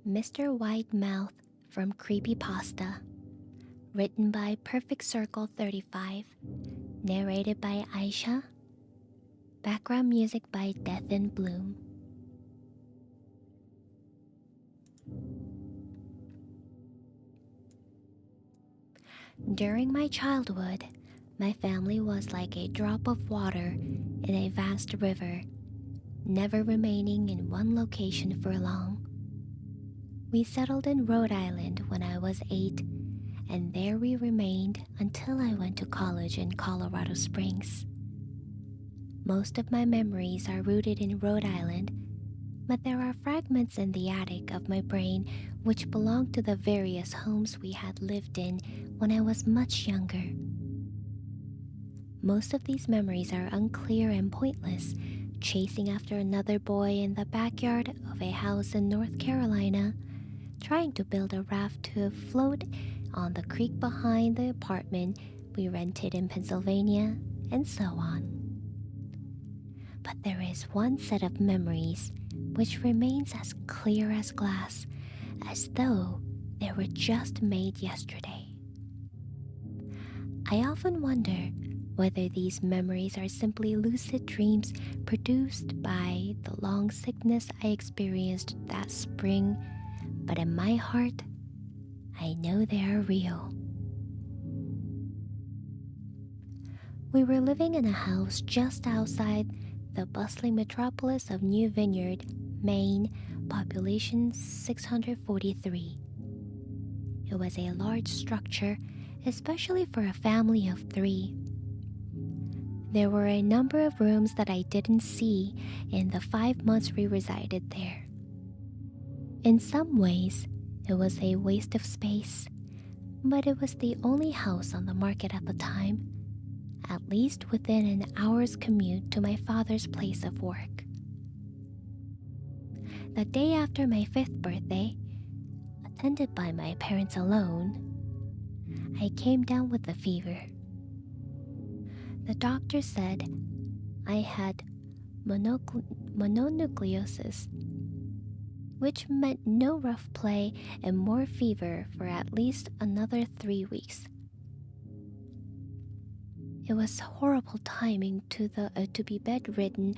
Mr. Widemouth from Creepypasta, written by Perfect Circle 35, narrated by Aisha, background music by DeathInBloom. During my childhood, my family was like a drop of water in a vast river, never remaining in one location for long. We settled in Rhode Island when I was 8, and there we remained until I went to college in Colorado Springs. Most of my memories are rooted in Rhode Island, but there are fragments in the attic of my brain which belong to the various homes we had lived in when I was much younger. Most of these memories are unclear and pointless, chasing after another boy in the backyard of a house in North Carolina, trying to build a raft to float on the creek behind the apartment we rented in Pennsylvania, and so on. But there is one set of memories which remains as clear as glass, as though they were just made yesterday. I often wonder whether these memories are simply lucid dreams produced by the long sickness I experienced that spring, but in my heart, I know they are real. We were living in a house just outside the bustling metropolis of New Vineyard, Maine, population 643. It was a large structure, especially for a family of 3. There were a number of rooms that I didn't see in the 5 months we resided there. In some ways, it was a waste of space, but it was the only house on the market at the time, at least within an hour's commute to my father's place of work. The day after my 5th birthday, attended by my parents alone, I came down with a fever. The doctor said I had mononucleosis, which meant no rough play and more fever for at least another 3 weeks. It was horrible timing to be bedridden.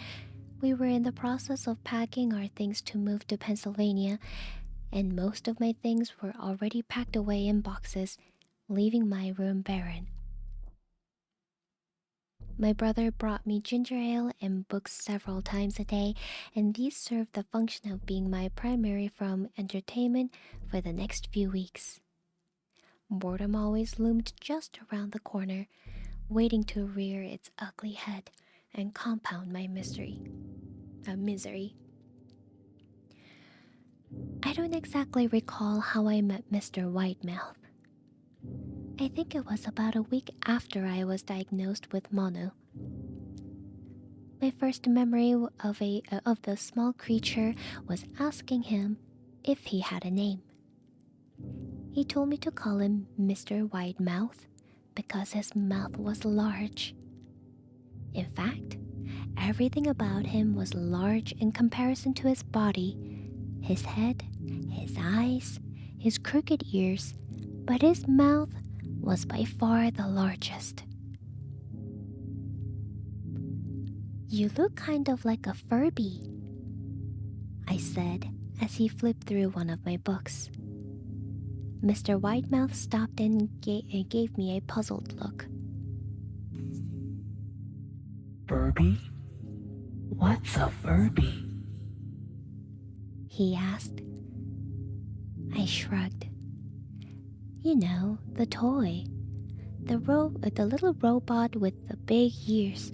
We were in the process of packing our things to move to Pennsylvania, and most of my things were already packed away in boxes, leaving my room barren. My brother brought me ginger ale and books several times a day, and these served the function of being my primary entertainment for the next few weeks. Boredom always loomed just around the corner, waiting to rear its ugly head and compound my misery. I don't exactly recall how I met Mr. Widemouth. I think it was about a week after I was diagnosed with mono. My first memory of the small creature was asking him if he had a name. He told me to call him Mr. Widemouth because his mouth was large. In fact, everything about him was large in comparison to his body, his head, his eyes, his crooked ears, but his mouth was by far the largest. "You look kind of like a Furby," I said as he flipped through one of my books. Mr. Widemouth stopped and gave me a puzzled look. "Furby? What's a Furby?" he asked. I shrugged. "You know, the toy. The little robot with the big ears.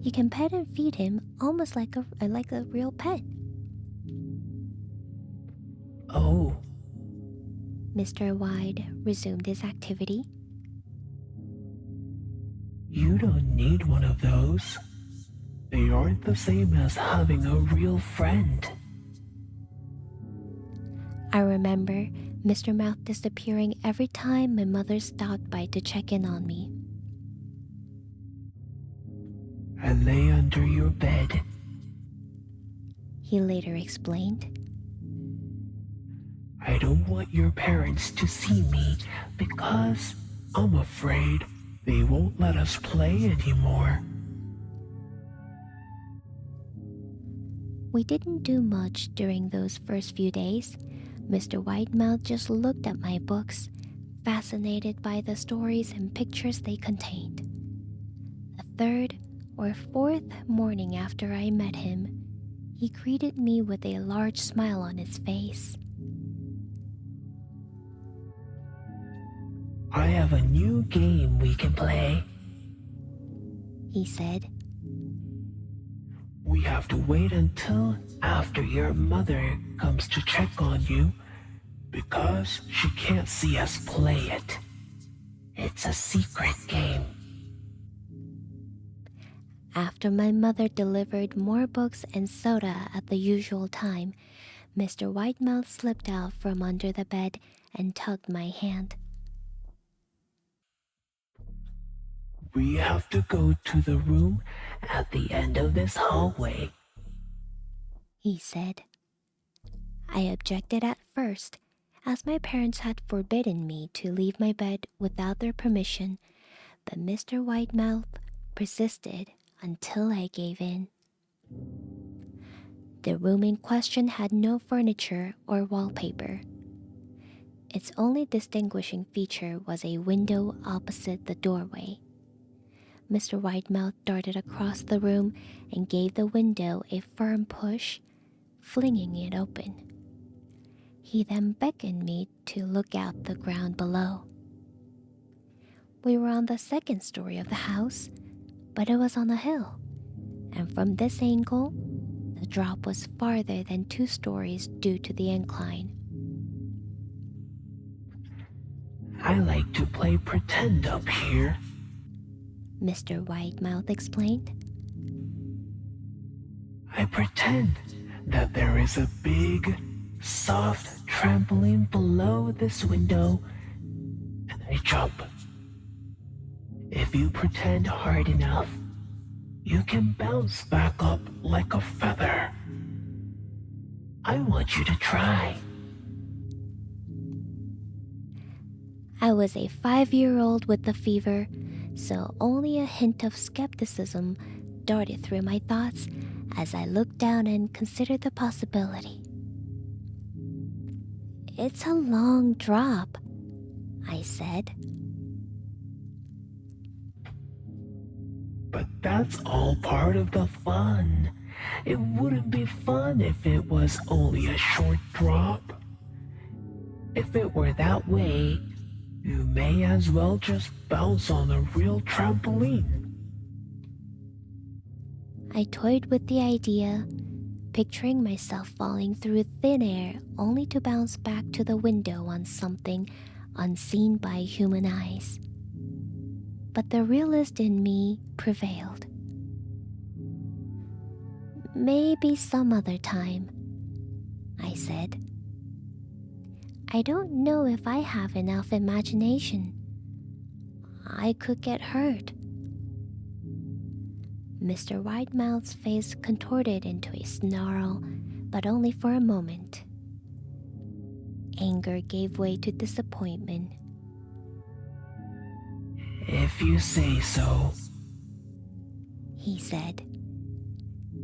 You can pet and feed him almost like a real pet." "Oh." Mr. Wide resumed his activity. "You don't need one of those. They aren't the same as having a real friend." I remember Mr. Mouth disappearing every time my mother stopped by to check in on me. "I lay under your bed," he later explained. I don't want your parents to see me because I'm afraid they won't let us play anymore. We didn't do much during those first few days. Mr. Widemouth just looked at my books, fascinated by the stories and pictures they contained. The third or fourth morning after I met him, he greeted me with a large smile on his face. I have a new game we can play, he said. We have to wait until after your mother comes to check on you because she can't see us play it. It's a secret game. After my mother delivered more books and soda at the usual time, Mr. Widemouth slipped out from under the bed and tugged my hand. We have to go to the room at the end of this hallway, he said. I objected at first, as my parents had forbidden me to leave my bed without their permission, but Mr. Widemouth persisted until I gave in. The room in question had no furniture or wallpaper. Its only distinguishing feature was a window opposite the doorway. Mr. Widemouth darted across the room and gave the window a firm push, flinging it open. He then beckoned me to look out the ground below. We were on the second story of the house, but it was on a hill, and from this angle, the drop was farther than 2 stories due to the incline. I like to play pretend up here, Mr. Widemouth explained. I pretend that there is a big, soft trampoline below this window, and I jump. If you pretend hard enough, you can bounce back up like a feather. I want you to try. I was a 5-year-old with the fever, so only a hint of skepticism darted through my thoughts as I looked down and considered the possibility. It's a long drop, I said. But that's all part of the fun. It wouldn't be fun if it was only a short drop. If it were that way, you may as well just bounce on a real trampoline. I toyed with the idea, picturing myself falling through thin air only to bounce back to the window on something unseen by human eyes. But the realist in me prevailed. Maybe some other time, I said. I don't know if I have enough imagination. I could get hurt. Mr. Widemouth's face contorted into a snarl, but only for a moment. Anger gave way to disappointment. If you say so, he said.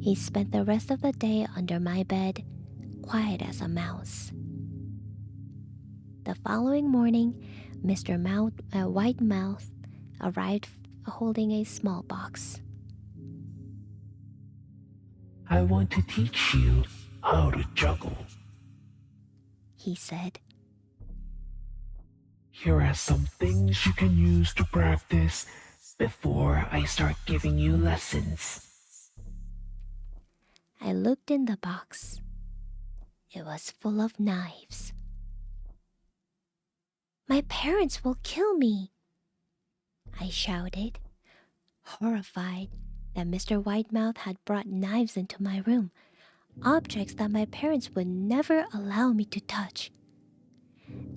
He spent the rest of the day under my bed, quiet as a mouse. The following morning, Mr. Widemouth arrived holding a small box. I want to teach you how to juggle, he said. Here are some things you can use to practice before I start giving you lessons. I looked in the box. It was full of knives. My parents will kill me, I shouted, horrified that Mr. Widemouth had brought knives into my room, objects that my parents would never allow me to touch.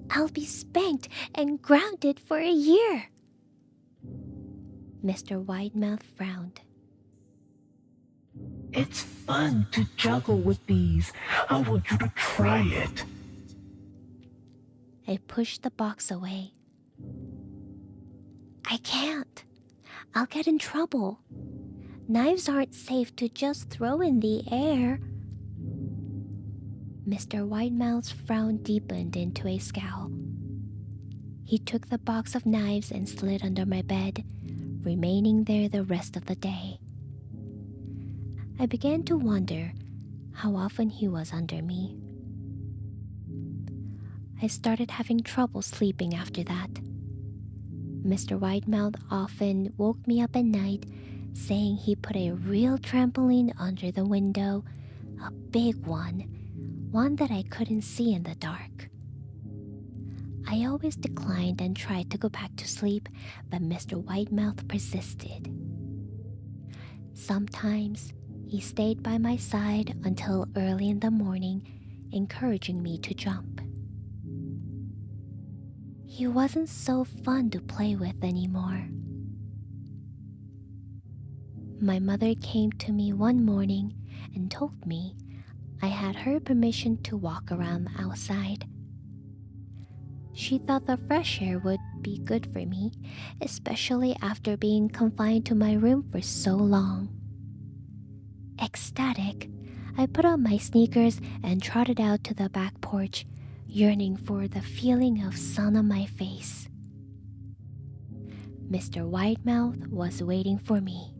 I'll be spanked and grounded for a year. Mr. Widemouth frowned. It's fun to juggle with these. I want you to try it. I pushed the box away. I can't. I'll get in trouble. Knives aren't safe to just throw in the air. Mr. Widemouth's frown deepened into a scowl. He took the box of knives and slid under my bed, remaining there the rest of the day. I began to wonder how often he was under me. I started having trouble sleeping after that. Mr. Widemouth often woke me up at night, saying he put a real trampoline under the window, a big one that I couldn't see in the dark. I always declined and tried to go back to sleep, but Mr. Widemouth persisted. Sometimes he stayed by my side until early in the morning, encouraging me to jump. He wasn't so fun to play with anymore. My mother came to me one morning and told me I had her permission to walk around outside. She thought the fresh air would be good for me, especially after being confined to my room for so long. Ecstatic, I put on my sneakers and trotted out to the back porch, yearning for the feeling of sun on my face. Mr. Widemouth was waiting for me.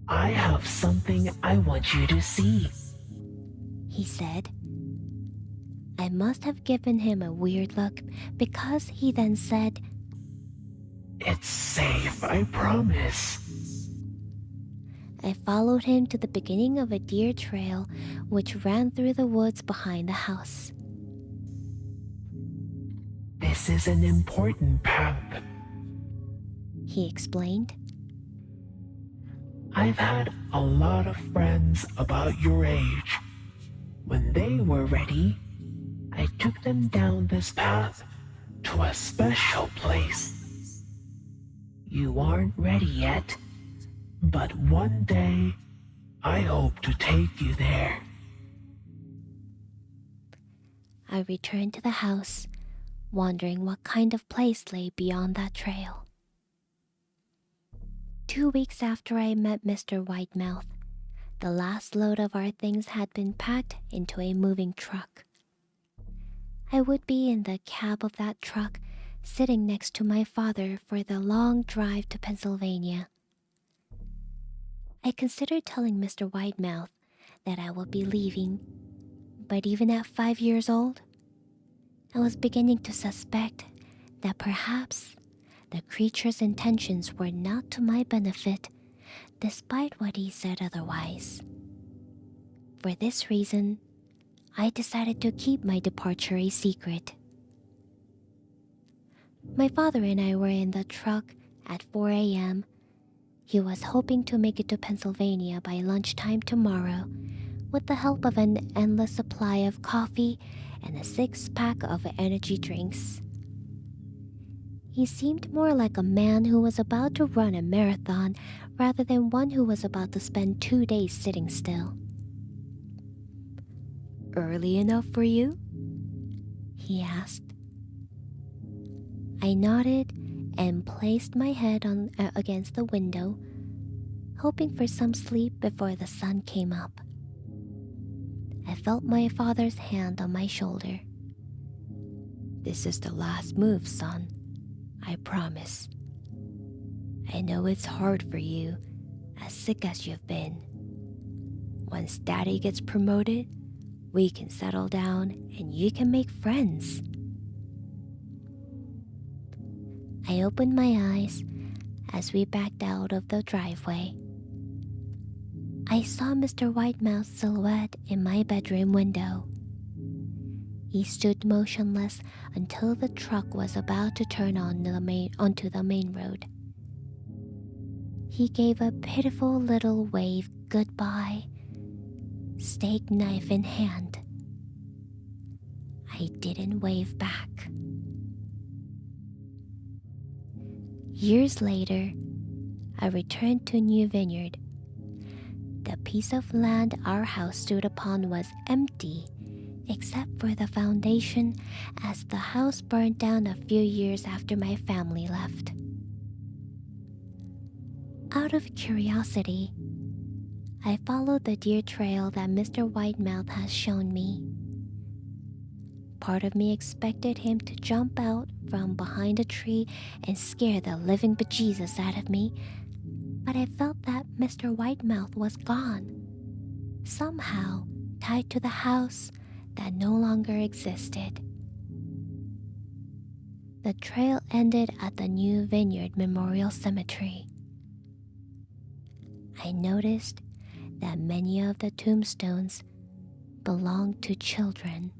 I have something I want you to see, he said. I must have given him a weird look because he then said, It's safe, I promise. I followed him to the beginning of a deer trail which ran through the woods behind the house. This is an important path, he explained. I've had a lot of friends about your age. When they were ready, I took them down this path to a special place. You aren't ready yet, but one day I hope to take you there. I returned to the house, wondering what kind of place lay beyond that trail. 2 weeks after I met Mr. Widemouth, the last load of our things had been packed into a moving truck. I would be in the cab of that truck, sitting next to my father for the long drive to Pennsylvania. I considered telling Mr. Widemouth that I would be leaving, but even at 5 years old, I was beginning to suspect that perhaps the creature's intentions were not to my benefit, despite what he said otherwise. For this reason, I decided to keep my departure a secret. My father and I were in the truck at 4 a.m. He was hoping to make it to Pennsylvania by lunchtime tomorrow with the help of an endless supply of coffee and a 6-pack of energy drinks. He seemed more like a man who was about to run a marathon rather than one who was about to spend 2 days sitting still. Early enough for you? He asked. I nodded and placed my head against the window, hoping for some sleep before the sun came up. I felt my father's hand on my shoulder. This is the last move, son. I promise. I know it's hard for you, as sick as you've been. Once Daddy gets promoted, we can settle down and you can make friends. I opened my eyes as we backed out of the driveway. I saw Mr. Widemouth's silhouette in my bedroom window. He stood motionless until the truck was about to turn onto the main road. He gave a pitiful little wave goodbye, steak knife in hand. I didn't wave back. Years later, I returned to New Vineyard. The piece of land our house stood upon was empty, except for the foundation, as the house burned down a few years after my family left. Out of curiosity, I followed the deer trail that Mr. Widemouth has shown me. Part of me expected him to jump out from behind a tree and scare the living bejesus out of me, but I felt that Mr. Widemouth was gone, somehow tied to the house that no longer existed. The trail ended at the New Vineyard Memorial Cemetery. I noticed that many of the tombstones belonged to children.